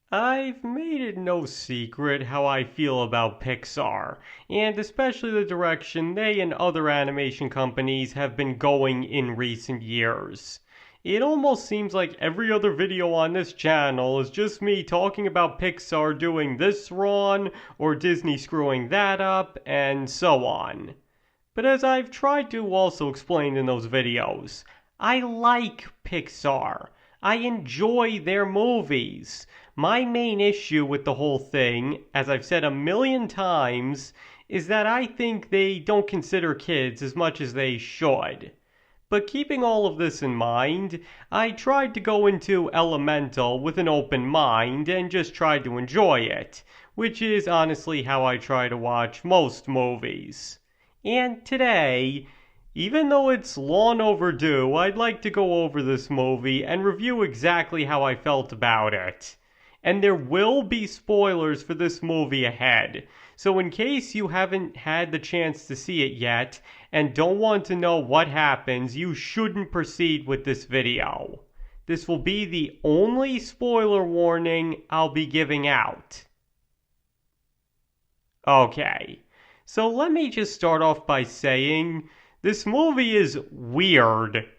I've made it no secret how I feel about Pixar, and especially the direction they and other animation companies have been going in recent years. It almost seems like every other video on this channel is just me talking about Pixar doing this wrong, or Disney screwing that up, and so on. But as I've tried to also explain in those videos, I like Pixar. I enjoy their movies. My main issue with the whole thing, as I've said a million times, is that I think they don't consider kids as much as they should. But keeping all of this in mind, I tried to go into Elemental with an open mind and just tried to enjoy it, which is honestly how I try to watch most movies. And today, even though it's long overdue, I'd like to go over this movie and review exactly how I felt about it. And there will be spoilers for this movie ahead, so in case you haven't had the chance to see it yet and don't want to know what happens, you shouldn't proceed with this video. This will be the only spoiler warning I'll be giving out. Okay. So let me just start off by saying this movie is weird.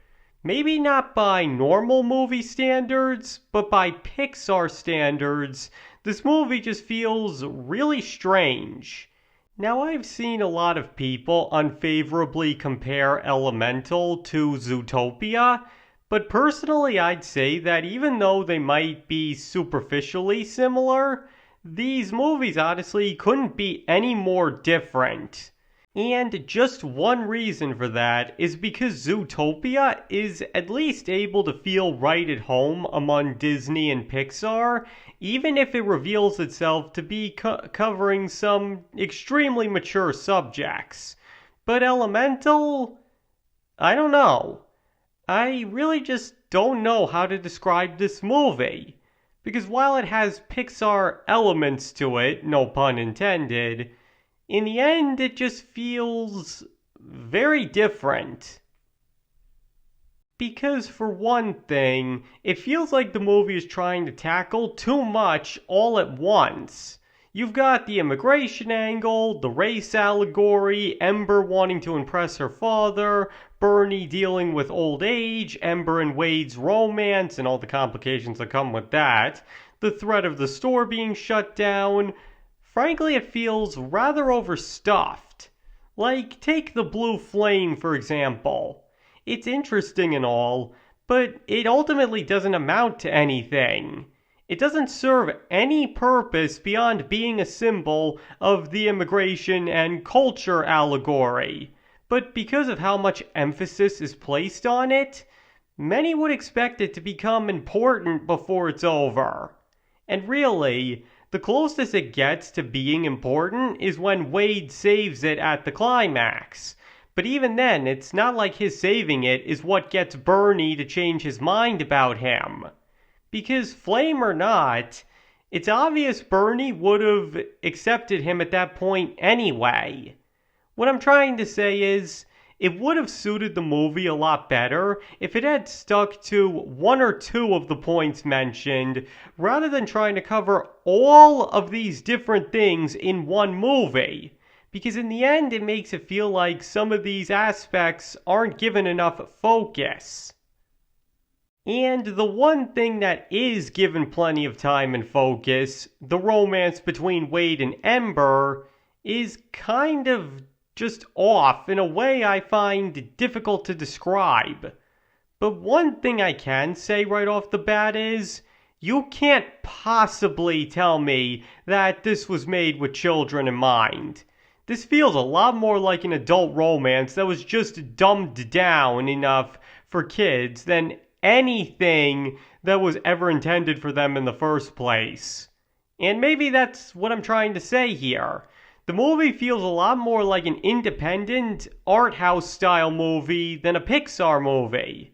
Maybe not by normal movie standards, but by Pixar standards, this movie just feels really strange. Now, I've seen a lot of people unfavorably compare Elemental to Zootopia, but personally I'd say that even though they might be superficially similar, these movies honestly couldn't be any more different. And just one reason for that is because Zootopia is at least able to feel right at home among Disney and Pixar, even if it reveals itself to be covering some extremely mature subjects. But Elemental? I don't know. I really just don't know how to describe this movie. Because while it has Pixar elements to it, no pun intended, in the end it just feels very different. Because for one thing, it feels like the movie is trying to tackle too much all at once. You've got the immigration angle, the race allegory, Ember wanting to impress her father, Bernie dealing with old age, Ember and Wade's romance and all the complications that come with that, the threat of the store being shut down. Frankly, it feels rather overstuffed. Like, take the blue flame for example. It's interesting and all, but it ultimately doesn't amount to anything. It doesn't serve any purpose beyond being a symbol of the immigration and culture allegory. But because of how much emphasis is placed on it, many would expect it to become important before it's over. And really, the closest it gets to being important is when Wade saves it at the climax. But even then, it's not like his saving it is what gets Bernie to change his mind about him. Because flame or not, it's obvious Bernie would have accepted him at that point anyway. What I'm trying to say is, it would have suited the movie a lot better if it had stuck to one or two of the points mentioned, rather than trying to cover all of these different things in one movie. Because in the end, it makes it feel like some of these aspects aren't given enough focus. And the one thing that is given plenty of time and focus, the romance between Wade and Ember, is kind of just off in a way I find difficult to describe. But one thing I can say right off the bat is, you can't possibly tell me that this was made with children in mind. This feels a lot more like an adult romance that was just dumbed down enough for kids than anything that was ever intended for them in the first place. And maybe that's what I'm trying to say here. The movie feels a lot more like an independent, art house style movie than a Pixar movie.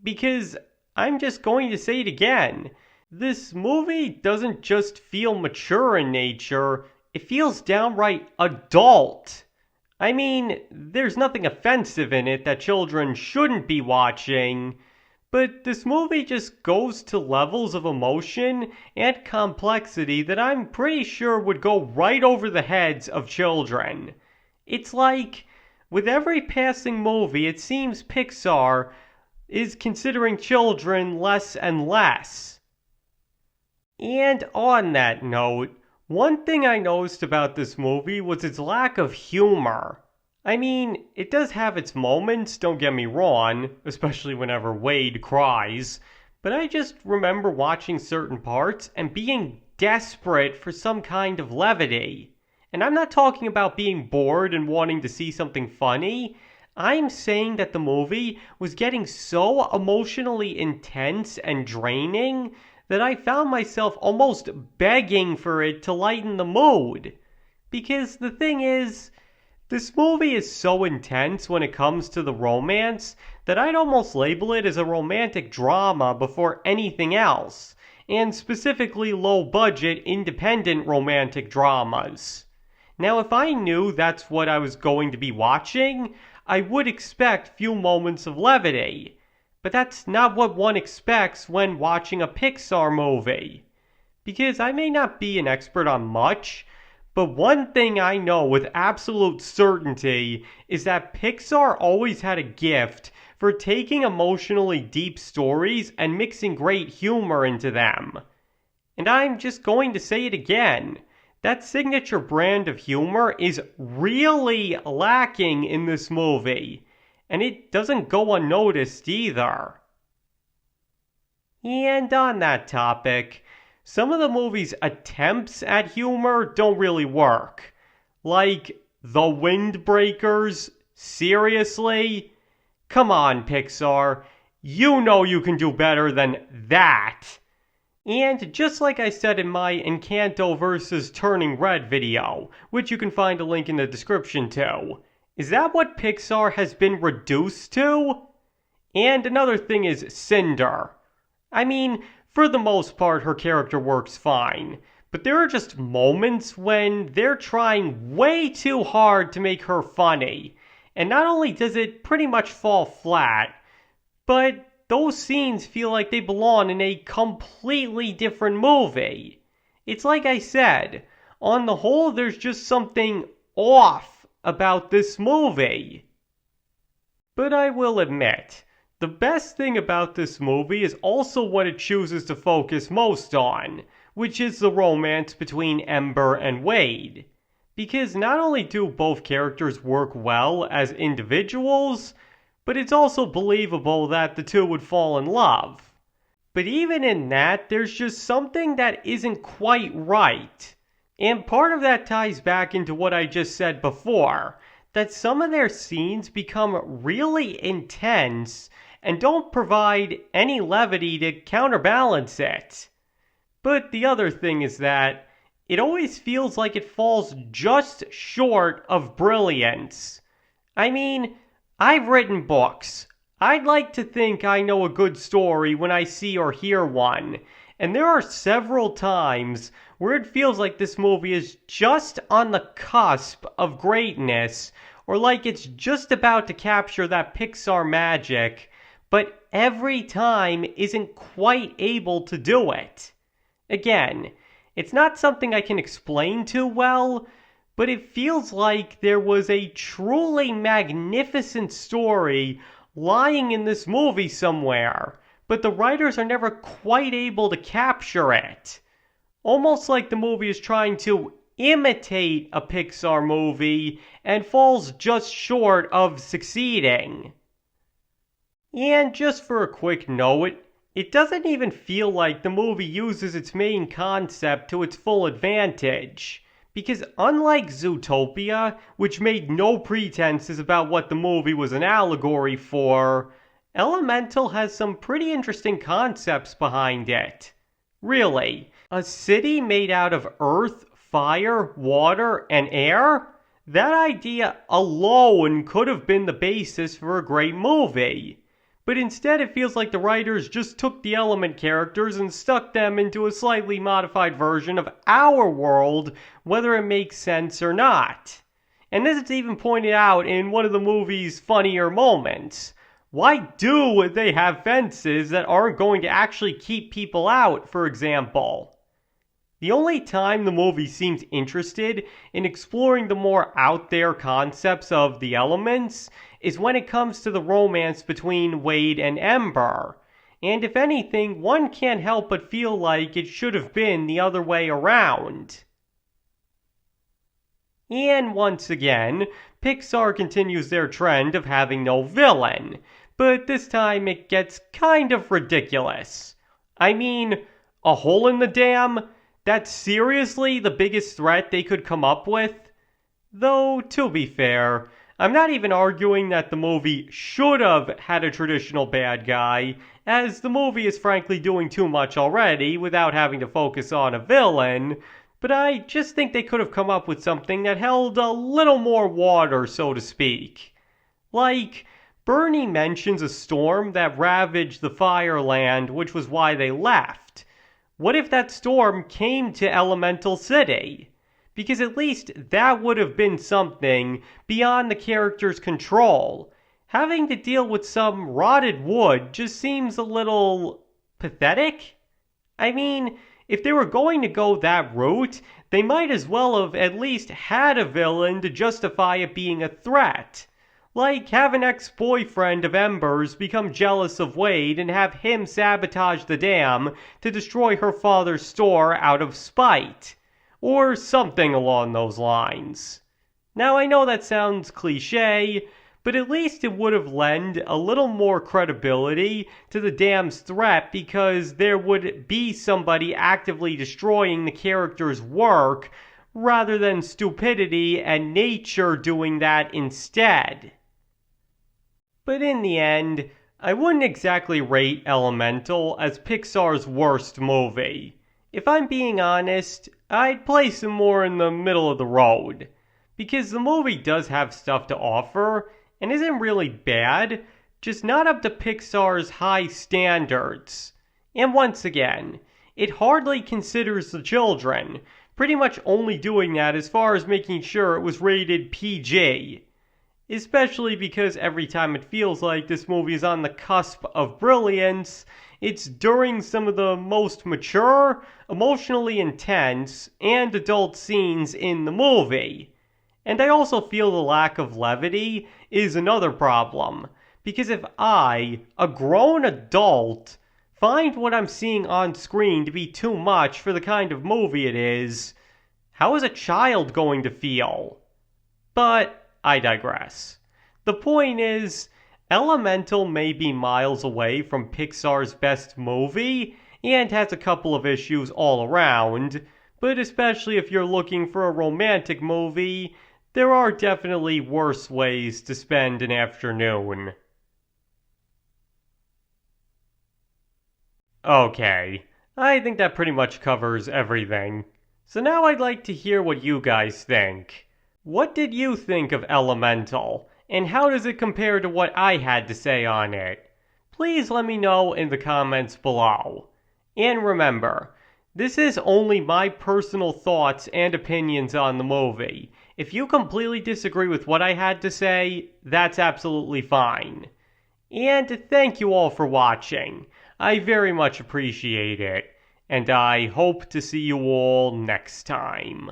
Because I'm just going to say it again. This movie doesn't just feel mature in nature, it feels downright adult. I mean, there's nothing offensive in it that children shouldn't be watching, But this movie just goes to levels of emotion and complexity that I'm pretty sure would go right over the heads of children. It's like, with every passing movie, it seems Pixar is considering children less and less. And on that note, one thing I noticed about this movie was its lack of humor. I mean, it does have its moments, don't get me wrong, especially whenever Wade cries, but I just remember watching certain parts and being desperate for some kind of levity. And I'm not talking about being bored and wanting to see something funny. I'm saying that the movie was getting so emotionally intense and draining that I found myself almost begging for it to lighten the mood. Because the thing is, this movie is so intense when it comes to the romance that I'd almost label it as a romantic drama before anything else, and specifically low-budget, independent romantic dramas. Now, if I knew that's what I was going to be watching, I would expect few moments of levity. But that's not what one expects when watching a Pixar movie. Because I may not be an expert on much, but one thing I know with absolute certainty is that Pixar always had a gift for taking emotionally deep stories and mixing great humor into them. And I'm just going to say it again. That signature brand of humor is really lacking in this movie. And it doesn't go unnoticed either. And on that topic, some of the movie's attempts at humor don't really work. Like, The Windbreakers? Seriously? Come on, Pixar. You know you can do better than that. And just like I said in my Encanto vs. Turning Red video, which you can find a link in the description to, is that what Pixar has been reduced to? And another thing is Cinder. I mean, for the most part, her character works fine. But there are just moments when they're trying way too hard to make her funny. And not only does it pretty much fall flat, but those scenes feel like they belong in a completely different movie. It's like I said, on the whole, there's just something off about this movie. But I will admit, the best thing about this movie is also what it chooses to focus most on, which is the romance between Ember and Wade. Because not only do both characters work well as individuals, but it's also believable that the two would fall in love. But even in that, there's just something that isn't quite right. And part of that ties back into what I just said before, that some of their scenes become really intense and don't provide any levity to counterbalance it. But the other thing is that it always feels like it falls just short of brilliance. I mean, I've written books. I'd like to think I know a good story when I see or hear one. And there are several times where it feels like this movie is just on the cusp of greatness, or like it's just about to capture that Pixar magic, but every time isn't quite able to do it. Again, it's not something I can explain too well, but it feels like there was a truly magnificent story lying in this movie somewhere, but the writers are never quite able to capture it. Almost like the movie is trying to imitate a Pixar movie and falls just short of succeeding. And just for a quick note, it doesn't even feel like the movie uses its main concept to its full advantage. Because unlike Zootopia, which made no pretenses about what the movie was an allegory for, Elemental has some pretty interesting concepts behind it. Really, a city made out of earth, fire, water, and air? That idea alone could have been the basis for a great movie. But instead it feels like the writers just took the element characters and stuck them into a slightly modified version of our world, whether it makes sense or not. And this is even pointed out in one of the movie's funnier moments. Why do they have fences that aren't going to actually keep people out, for example? The only time the movie seems interested in exploring the more out there concepts of the elements is when it comes to the romance between Wade and Ember. And if anything, one can't help but feel like it should have been the other way around. And once again, Pixar continues their trend of having no villain, but this time it gets kind of ridiculous. I mean, a hole in the dam? That's seriously the biggest threat they could come up with? Though, to be fair, I'm not even arguing that the movie should have had a traditional bad guy, as the movie is frankly doing too much already without having to focus on a villain, but I just think they could have come up with something that held a little more water, so to speak. Like, Bernie mentions a storm that ravaged the Fireland, which was why they left. What if that storm came to Elemental City? Because at least that would have been something beyond the character's control. Having to deal with some rotted wood just seems a little pathetic. I mean, if they were going to go that route, they might as well have at least had a villain to justify it being a threat. Like have an ex-boyfriend of Ember's become jealous of Wade and have him sabotage the dam to destroy her father's store out of spite. Or something along those lines. Now I know that sounds cliche, but at least it would have lent a little more credibility to the dam's threat because there would be somebody actively destroying the character's work rather than stupidity and nature doing that instead. But in the end, I wouldn't exactly rate Elemental as Pixar's worst movie. If I'm being honest, I'd place him more in the middle of the road. Because the movie does have stuff to offer, and isn't really bad, just not up to Pixar's high standards. And once again, it hardly considers the children, pretty much only doing that as far as making sure it was rated PG. Especially because every time it feels like this movie is on the cusp of brilliance, it's during some of the most mature, emotionally intense, and adult scenes in the movie. And I also feel the lack of levity is another problem, because if I, a grown adult, find what I'm seeing on screen to be too much for the kind of movie it is, how is a child going to feel? But I digress. The point is, Elemental may be miles away from Pixar's best movie, and has a couple of issues all around, but especially if you're looking for a romantic movie, there are definitely worse ways to spend an afternoon. Okay, I think that pretty much covers everything. So now I'd like to hear what you guys think. What did you think of Elemental, and how does it compare to what I had to say on it? Please let me know in the comments below. And remember, this is only my personal thoughts and opinions on the movie. If you completely disagree with what I had to say, that's absolutely fine. And thank you all for watching. I very much appreciate it, and I hope to see you all next time.